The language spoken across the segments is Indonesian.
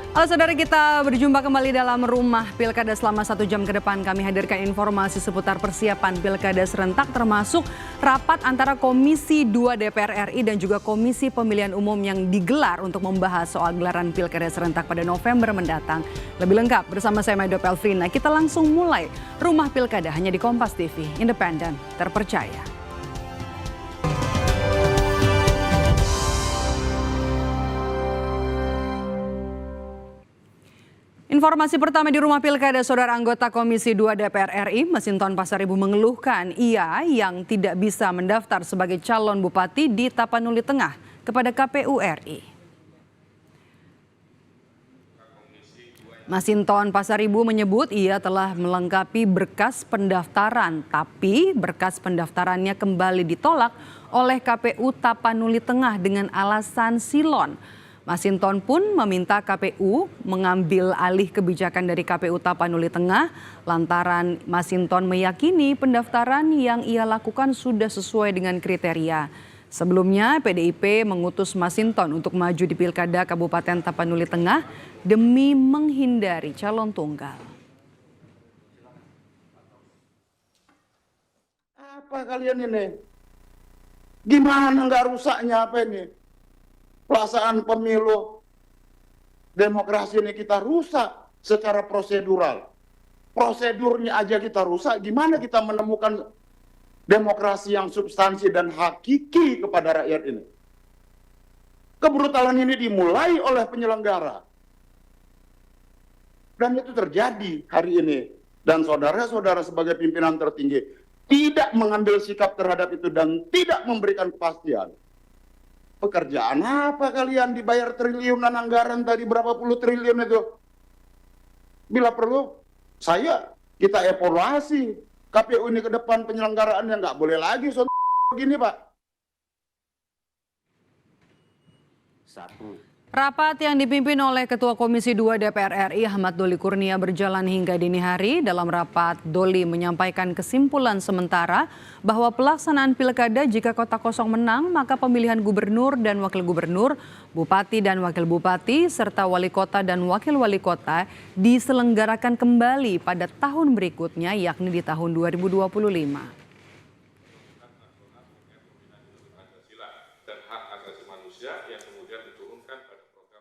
Halo saudara, kita berjumpa kembali dalam Rumah Pilkada. Selama 1 jam ke depan kami hadirkan informasi seputar persiapan Pilkada serentak, termasuk rapat antara Komisi 2 DPR RI dan juga Komisi Pemilihan Umum yang digelar untuk membahas soal gelaran Pilkada serentak pada November mendatang. Lebih lengkap bersama saya Maido Pelfrina. Kita langsung mulai Rumah Pilkada hanya di Kompas TV, independen, terpercaya. Informasi pertama di Rumah Pilkada, saudara. Anggota Komisi 2 DPR RI, Masinton Pasaribu, mengeluhkan ia yang tidak bisa mendaftar sebagai calon bupati di Tapanuli Tengah kepada KPU RI. Masinton Pasaribu menyebut ia telah melengkapi berkas pendaftaran, tapi berkas pendaftarannya kembali ditolak oleh KPU Tapanuli Tengah dengan alasan silon. Masinton pun meminta KPU mengambil alih kebijakan dari KPU Tapanuli Tengah lantaran Masinton meyakini pendaftaran yang ia lakukan sudah sesuai dengan kriteria. Sebelumnya PDIP mengutus Masinton untuk maju di Pilkada Kabupaten Tapanuli Tengah demi menghindari calon tunggal. Apa kalian ini? Gimana nggak rusaknya apa ini? Pelaksanaan pemilu demokrasi ini kita rusak secara prosedural. Prosedurnya aja kita rusak, gimana kita menemukan demokrasi yang substansi dan hakiki kepada rakyat ini? Kebrutalan ini dimulai oleh penyelenggara. Dan itu terjadi hari ini. Dan saudara-saudara sebagai pimpinan tertinggi tidak mengambil sikap terhadap itu dan tidak memberikan kepastian. Pekerjaan apa kalian dibayar triliunan anggaran tadi, berapa puluh triliun itu? Bila perlu, kita evaluasi KPU ini ke depan penyelenggaraannya, nggak boleh lagi begini, Pak. Rapat yang dipimpin oleh Ketua Komisi 2 DPR RI Ahmad Doli Kurnia berjalan hingga dini hari. Dalam rapat, Doli menyampaikan kesimpulan sementara bahwa pelaksanaan pilkada jika kota kosong menang, maka pemilihan gubernur dan wakil gubernur, bupati dan wakil bupati, serta wali kota dan wakil wali kota diselenggarakan kembali pada tahun berikutnya, yakni di tahun 2025.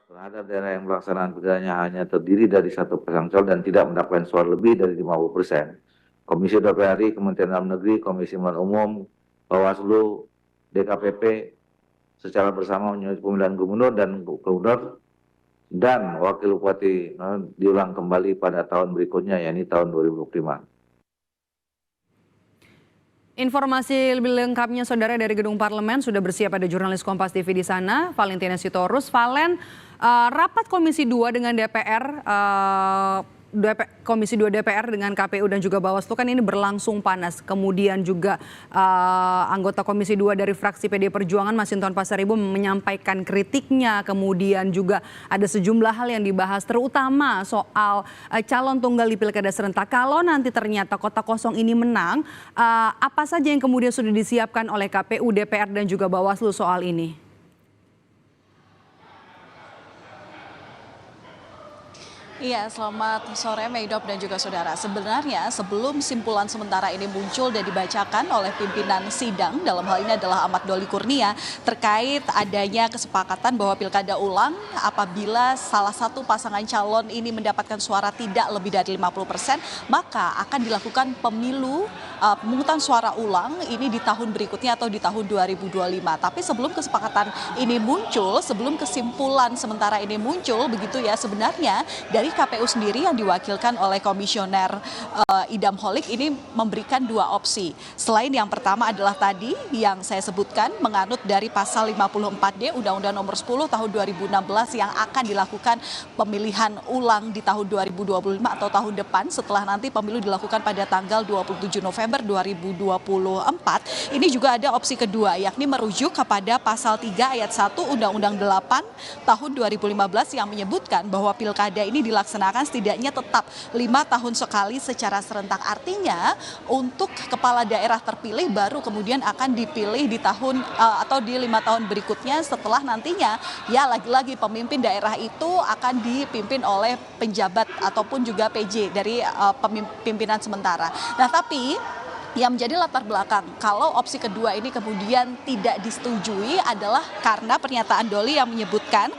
Terhadap daerah yang pelaksanaan pilkadanya hanya terdiri dari 1 pasang calon dan tidak mendapatkan suara lebih dari 50%. Komisi DPR RI, Kementerian Dalam Negeri, Komisi Pemilihan Umum, Bawaslu, DKPP secara bersama menyusun pemilihan gubernur dan wakil bupati diulang kembali pada tahun berikutnya, yakni tahun 2025. Informasi lebih lengkapnya saudara dari Gedung Parlemen sudah bersiap ada jurnalis Kompas TV di sana, Valentina Sitorus. Valen, rapat Komisi 2 dengan Komisi 2 DPR dengan KPU dan juga Bawaslu kan ini berlangsung panas. Kemudian juga anggota Komisi 2 dari fraksi PD Perjuangan Masinton Pasaribu menyampaikan kritiknya. Kemudian juga ada sejumlah hal yang dibahas, terutama soal calon tunggal di Pilkada serentak. Kalau nanti ternyata kota kosong ini menang, apa saja yang kemudian sudah disiapkan oleh KPU, DPR dan juga Bawaslu soal ini? Iya, selamat sore Maidop dan juga saudara. Sebenarnya sebelum simpulan sementara ini muncul dan dibacakan oleh pimpinan sidang, dalam hal ini adalah Ahmad Doli Kurnia, terkait adanya kesepakatan bahwa pilkada ulang apabila salah satu pasangan calon ini mendapatkan suara tidak lebih dari 50%, maka akan dilakukan pemungutan suara ulang ini di tahun berikutnya atau di tahun 2025. Tapi sebelum kesepakatan ini muncul, sebelum kesimpulan sementara ini muncul, begitu ya, sebenarnya dari KPU sendiri yang diwakilkan oleh Komisioner Idam Holik ini memberikan 2 opsi. Selain yang pertama adalah tadi yang saya sebutkan, menganut dari pasal 54D Undang-Undang Nomor 10 tahun 2016 yang akan dilakukan pemilihan ulang di tahun 2025 atau tahun depan setelah nanti pemilu dilakukan pada tanggal 27 November 2024. Ini juga ada opsi kedua, yakni merujuk kepada pasal 3 ayat 1 Undang-Undang 8 tahun 2015 yang menyebutkan bahwa pilkada ini dilakukan dilaksanakan setidaknya tetap 5 tahun sekali secara serentak. Artinya untuk kepala daerah terpilih baru kemudian akan dipilih di tahun atau di 5 tahun berikutnya, setelah nantinya ya lagi-lagi pemimpin daerah itu akan dipimpin oleh penjabat ataupun juga PJ dari pimpinan sementara. Nah, tapi yang menjadi latar belakang kalau opsi kedua ini kemudian tidak disetujui adalah karena pernyataan Doli yang menyebutkan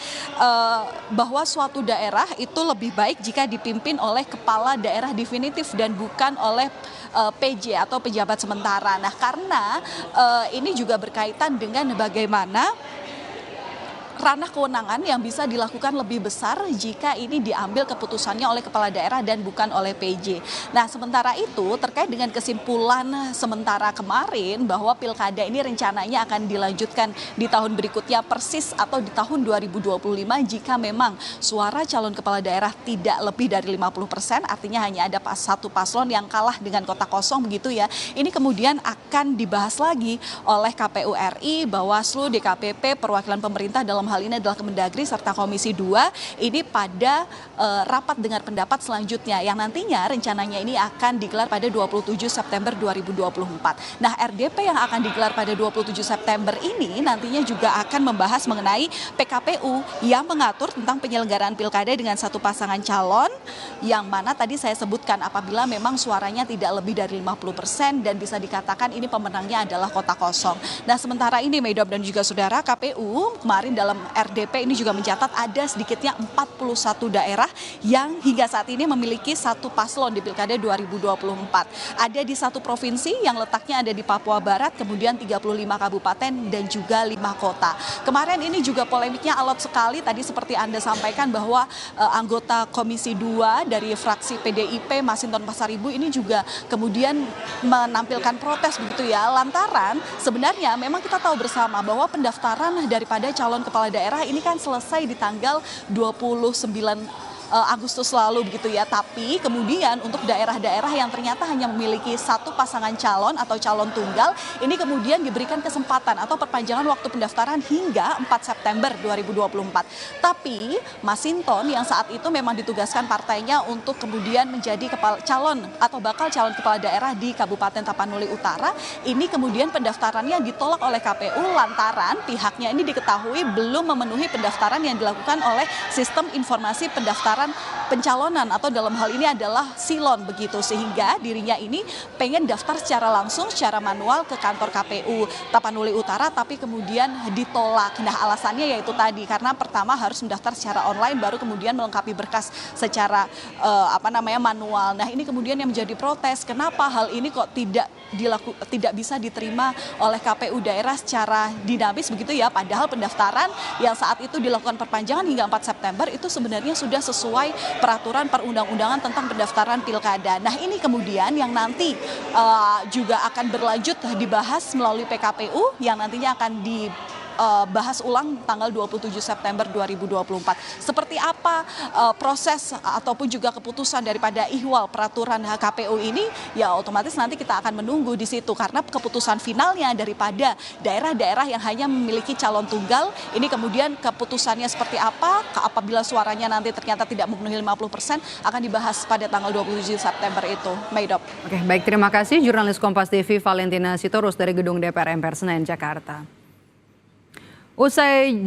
bahwa suatu daerah itu lebih baik jika dipimpin oleh kepala daerah definitif dan bukan oleh PJ atau pejabat sementara. Nah, karena ini juga berkaitan dengan bagaimana ranah kewenangan yang bisa dilakukan lebih besar jika ini diambil keputusannya oleh kepala daerah dan bukan oleh PJ. Nah, sementara itu terkait dengan kesimpulan sementara kemarin bahwa pilkada ini rencananya akan dilanjutkan di tahun berikutnya persis atau di tahun 2025 jika memang suara calon kepala daerah tidak lebih dari 50%, artinya hanya ada satu paslon yang kalah dengan kota kosong begitu ya. Ini kemudian akan dibahas lagi oleh KPU RI, Bawaslu, DKPP, perwakilan pemerintah dalam hal ini adalah Kemendagri serta Komisi 2 ini pada rapat dengar pendapat selanjutnya yang nantinya rencananya ini akan digelar pada 27 September 2024. Nah, RDP yang akan digelar pada 27 September ini nantinya juga akan membahas mengenai PKPU yang mengatur tentang penyelenggaraan pilkada dengan satu pasangan calon yang mana tadi saya sebutkan apabila memang suaranya tidak lebih dari 50% dan bisa dikatakan ini pemenangnya adalah kota kosong. Nah, sementara ini Medop dan juga saudara, KPU kemarin dalam RDP ini juga mencatat ada sedikitnya 41 daerah yang hingga saat ini memiliki satu paslon di Pilkada 2024. Ada di satu provinsi yang letaknya ada di Papua Barat, kemudian 35 kabupaten dan juga 5 kota. Kemarin ini juga polemiknya alot sekali, tadi seperti Anda sampaikan bahwa anggota Komisi 2 dari fraksi PDIP Masinton Pasaribu ini juga kemudian menampilkan protes begitu ya, lantaran sebenarnya memang kita tahu bersama bahwa pendaftaran daripada calon kepala daerah ini kan selesai di tanggal 29 Agustus lalu begitu ya. Tapi kemudian untuk daerah-daerah yang ternyata hanya memiliki satu pasangan calon atau calon tunggal, ini kemudian diberikan kesempatan atau perpanjangan waktu pendaftaran hingga 4 September 2024. Tapi Masinton yang saat itu memang ditugaskan partainya untuk kemudian menjadi calon atau bakal calon kepala daerah di Kabupaten Tapanuli Utara, ini kemudian pendaftarannya ditolak oleh KPU lantaran pihaknya ini diketahui belum memenuhi pendaftaran yang dilakukan oleh sistem informasi pendaftaran pencalonan atau dalam hal ini adalah silon begitu, sehingga dirinya ini pengen daftar secara langsung secara manual ke kantor KPU Tapanuli Utara tapi kemudian ditolak. Nah, alasannya yaitu tadi karena pertama harus mendaftar secara online baru kemudian melengkapi berkas secara manual. Nah, ini kemudian yang menjadi protes, kenapa hal ini kok tidak bisa diterima oleh KPU daerah secara dinamis begitu ya, padahal pendaftaran yang saat itu dilakukan perpanjangan hingga 4 September itu sebenarnya sudah sesuai peraturan perundang-undangan tentang pendaftaran pilkada. Nah, ini kemudian yang nanti juga akan berlanjut dibahas melalui PKPU yang nantinya akan dibahas ulang tanggal 27 September 2024. Seperti apa proses ataupun juga keputusan daripada ihwal peraturan KPU ini, ya otomatis nanti kita akan menunggu di situ karena keputusan finalnya daripada daerah-daerah yang hanya memiliki calon tunggal ini kemudian keputusannya seperti apa apabila suaranya nanti ternyata tidak memenuhi 50% akan dibahas pada tanggal 27 September itu. Maidop. Oke, baik, terima kasih jurnalis Kompas TV Valentina Sitorus dari Gedung DPR MPR Senayan, Jakarta. Usai